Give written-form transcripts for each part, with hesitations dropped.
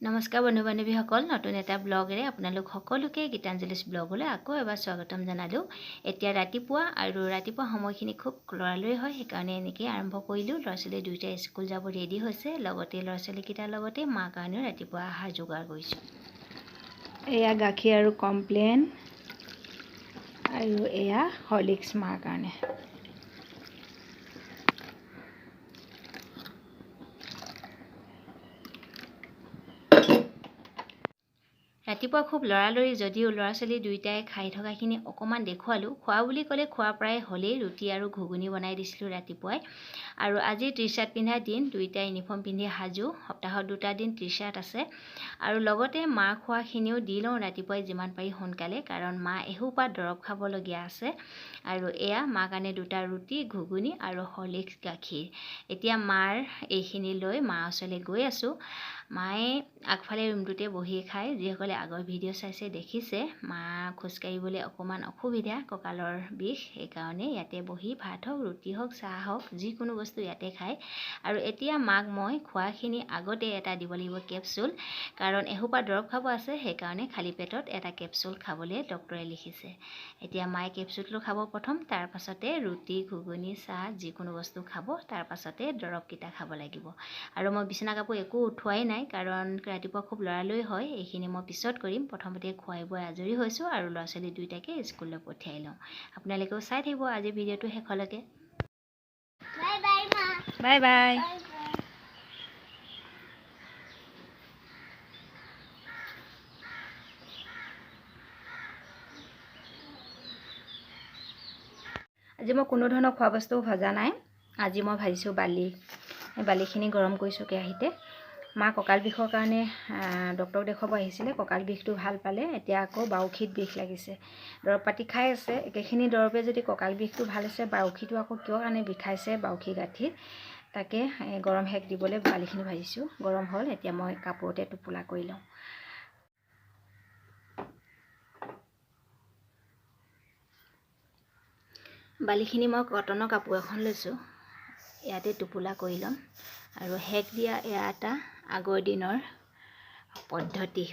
নমস্কাৰ বন্ধু বান্ধৱীসকল, নতুন এটা ব্লগেৰে আপোনালোক সকলোকে গীতাঞ্জলিছ ব্লগলৈ আকৌ এবাৰ স্বাগতম জনালোঁ। এতিয়া ৰাতিপুৱা সময়খিনি খুব লৰালৰি হয়, সেইকাৰণে এনেকৈ আৰম্ভ কৰিলোঁ। ল'ৰা ছোৱালী দুয়োটাই স্কুল যাব ৰেডি হৈছে, লগতে ল'ৰা ছোৱালীকেইটাৰ লগতে মাৰ কাৰণেও ৰাতিপুৱা আহাৰ যোগাৰ কৰিছোঁ। এয়া গাখীৰ আৰু কমপ্লেন আৰু এয়া হৰলিক্স মাৰ কাৰণে। ৰাতিপুৱা খুব লৰালৰি যদিও ল'ৰা ছোৱালী দুয়োটাই খাই থকাখিনি অকণমান দেখুৱালোঁ। খোৱা বুলি ক'লে খোৱা প্ৰায় হ'লেই। ৰুটি আৰু ঘুগুনি বনাই দিছিলোঁ ৰাতিপুৱাই। আৰু আজি টি চাৰ্ট পিন্ধা দিন, দুয়োটাই ইউনিফৰ্ম পিন্ধি সাজু। সপ্তাহত 2টা দিন টি চাৰ্ট আছে। আৰু লগতে মাৰ খোৱাখিনিও দি লওঁ ৰাতিপুৱাই যিমান পাৰি সোনকালে, কাৰণ মা এসোপা দৰৱ খাবলগীয়া আছে। আৰু এয়া মাৰ কাৰণে 2টা ৰুটি, ঘুগুনি আৰু হৰলিক্স গাখীৰ। এতিয়া মাৰ এইখিনি লৈ মাৰ ওচৰলৈ গৈ আছোঁ। মায়ে আগফালে ৰুমটোতে বহি খায়। যিসকলে আগৰ ভিডিঅ' চাইছে দেখিছে, মা খোজকাঢ়িবলৈ অকণমান অসুবিধা, কঁকালৰ বিষ, সেইকাৰণে ইয়াতে বহি ভাত হওক, ৰুটি হওক, চাহ হওক, যিকোনো বস্তু ইয়াতে খায়। আৰু এতিয়া মাক মই খোৱাখিনি আগতে এটা দিব লাগিব কেপচুল, কাৰণ এসোপা দৰৱ খাব আছে, সেইকাৰণে খালী পেটত এটা কেপচুল খাবলৈ ডক্টৰে লিখিছে। এতিয়া মায়ে কেপচুলটো খাব প্ৰথম, তাৰ পাছতে ৰুটি, ঘুগুনি, চাহ যিকোনো বস্তু খাব, তাৰ পাছতে দৰৱকেইটা খাব লাগিব। আৰু মই বিচনা কাপোৰ একো উঠোৱাই নাই, কাৰণ ৰাতিপুৱা খুব লৰালৰি হয়। এইখিনি মই পিছত কৰিম। প্ৰথমতে খুৱাই বোৱাই আজৰি হৈছোঁ আৰু ল'ৰা ছোৱালী দুয়োটাকে স্কুললৈ পঠিয়াই লওঁ। আপোনালোকেও চাই থাকিব আজি ভিডিঅ'টো শেষলৈকে। Bye bye. আজি মই কোনো ধৰণৰ খোৱা বস্তু ভজা নাই। আজি মই ভাজিছোঁ বালি। এই বালিখিনি গৰম কৰিছোঁ কেৰাহীতে। মা কঁকাল বিষৰ কাৰণে ডক্টৰক দেখুৱাব আহিছিলে। কঁকাল বিষটো ভাল পালে, এতিয়া আকৌ বাউসীত বিষ লাগিছে। দৰৱ পাতি খাই আছে। একেখিনি দৰৱে যদি কঁকাল বিষটো ভাল হৈছে, বাউসীটো আকৌ কিয় কাৰণে বিষাইছে, বাউসী গাঁঠিত, তাকে গৰম সেক দিবলৈ বালিখিনি ভাজিছোঁ। গৰম হ'ল, এতিয়া মই কাপোৰতে টোপোলা কৰি লওঁ। বালিখিনি মই কটনৰ কাপোৰ এখন লৈছোঁ, ইয়াতে টোপোলা কৰি ল'ম। আৰু সেক দিয়া এয়া এটা আগৰ দিনৰ পদ্ধতি।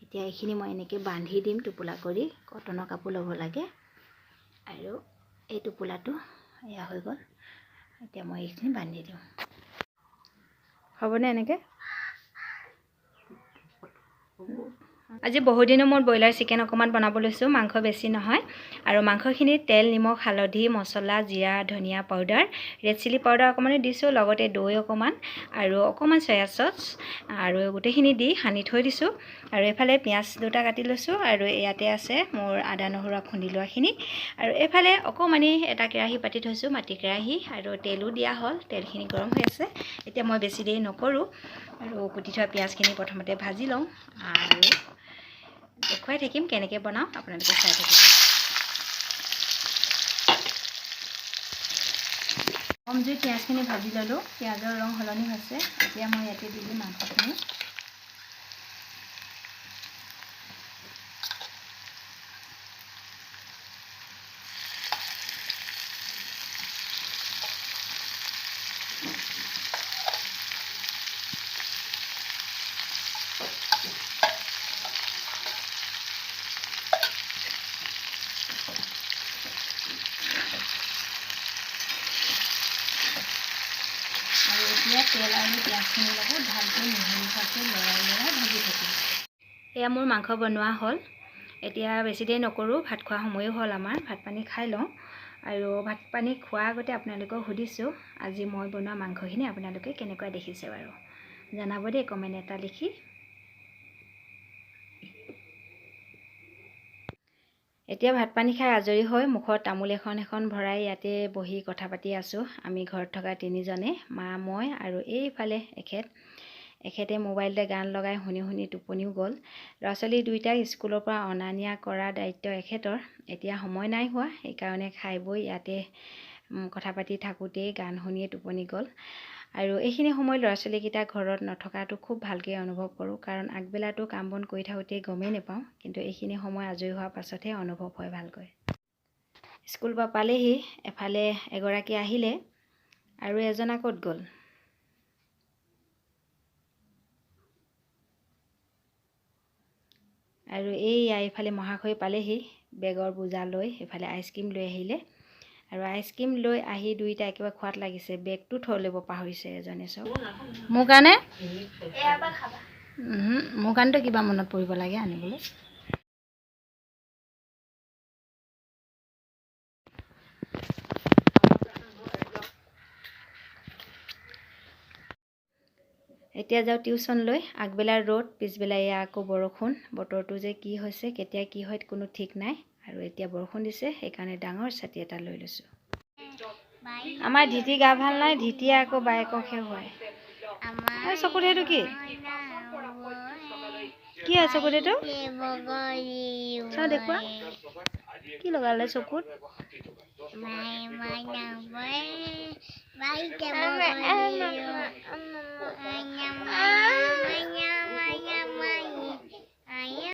এতিয়া এইখিনি মই এনেকৈ বান্ধি দিম টোপোলা কৰি। কটনৰ কাপোৰ ল'ব লাগে। আৰু এই টোপোলাটো এয়া হৈ গ'ল। এতিয়া মই এইখিনি বান্ধি দিওঁ। হ'বনে এনেকৈ? আজি বহুদিনৰ মূৰত ব্ৰইলাৰ চিকেন অকণমান বনাব লৈছোঁ। মাংস বেছি নহয়। আৰু মাংসখিনিত তেল, নিমখ, হালধি, মছলা, জিৰা, ধনিয়া পাউডাৰ, ৰেড চিলি পাউডাৰ অকণমানো দিছোঁ, লগতে দৈ অকণমান আৰু অকণমান চয়া চচ আৰু গোটেইখিনি দি সানি থৈ দিছোঁ। আৰু এইফালে পিঁয়াজ 2টা কাটি লৈছোঁ, আৰু ইয়াতে আছে মোৰ আদা নহৰু খুন্দি লোৱাখিনি। আৰু এইফালে অকণমানি এটা কেৰাহী পাতি থৈছোঁ, মাটি কেৰাহী, আৰু তেলো দিয়া হ'ল। তেলখিনি গৰম হৈ আছে। এতিয়া মই বেছি দেৰি নকৰোঁ, আৰু কুটি থোৱা পিঁয়াজখিনি প্ৰথমতে ভাজি লওঁ, আৰু দেখুৱাই থাকিম কেনেকৈ বনাওঁ, আপোনালোকে চাই থাকিব। কম জুইত পিঁয়াজখিনি ভাজি ল'লোঁ। পিঁয়াজৰ ৰং সলনি হৈছে। এতিয়া মই ইয়াতে দি দিম মাংসখিনি। এতিয়া তেল আৰু পিঁয়াজখিনিৰ লগত ভালকৈ মিহি লৰাই ভাজি থাকিম। এয়া মোৰ মাংস বনোৱা হ'ল। এতিয়া বেছি দেৰি নকৰোঁ, ভাত খোৱা সময়ো হ'ল আমাৰ। ভাত পানী খাই লওঁ। আৰু ভাত পানী খোৱাৰ আগতে আপোনালোকক সুধিছোঁ, আজি মই বনোৱা মাংসখিনি আপোনালোকে কেনেকুৱা দেখিছে বাৰু জনাব দেই, কমেণ্ট এটা লিখি। এতিয়া ভাত পানী খাই আজৰি হৈ মুখত তামোল এখন ভৰাই ইয়াতে বহি কথা পাতি আছোঁ। আমি ঘৰত থকা 3জনে, মা, মই আৰু এইফালে এখেতে মোবাইলতে গান লগাই শুনি শুনি টোপনিও গ'ল। ল'ৰা ছোৱালী দুয়োটাই স্কুলৰ পৰা অনা নিয়া কৰা দায়িত্ব এখেতৰ। এতিয়া সময় নাই হোৱা, সেইকাৰণে খাই বৈ ইয়াতে কথা পাতি থাকোঁতেই গান শুনিয়ে টোপনি গ'ল। আৰু এইখিনি সময় ল'ৰা ছোৱালীকেইটা ঘৰত নথকাটো খুব ভালকৈ অনুভৱ কৰোঁ, কাৰণ আগবেলাটো কাম বন কৰি থাকোঁতেই গমেই নাপাওঁ, কিন্তু এইখিনি সময় আজৰি হোৱাৰ পাছতহে অনুভৱ হয় ভালকৈ। স্কুল পৰা পালেহি, এফালে এগৰাকী আহিলে, আৰু এজনা ক'ত গ'ল? আৰু এইফালে মহাশয় পালেহি বেগৰ বোজা লৈ এইফালে আইচক্ৰীম লৈ আহিলে আৰু আইচক্ৰীম লৈ আহি দুইটা একেবাৰে খোৱাত লাগিছে বেগটো থৈ ল'ব পাহৰিছে এজনে চব মোৰ কাৰণে মোৰ কাৰণেতো কিবা মনত পৰিব লাগে আনিবলৈ এতিয়া যাওঁ টিউশ্যন লৈ আগবেলা ৰ'দ পিছবেলা এয়া আকৌ বৰষুণ বতৰটো যে কি হৈছে কেতিয়া কি হয় কোনো ঠিক নাই আৰু এতিয়া বৰষুণ দিছে সেইকাৰণে ডাঙৰ ছাতি এটা লৈ লৈছোঁ আমাৰ ধিতি গা ভাল নাই ধিতিয়ে আকৌ বায়েকক হয় চকুত সেইটো কি কি হয় চকুত এইটো চাওঁ দেখুৱা কি লগালে চকুত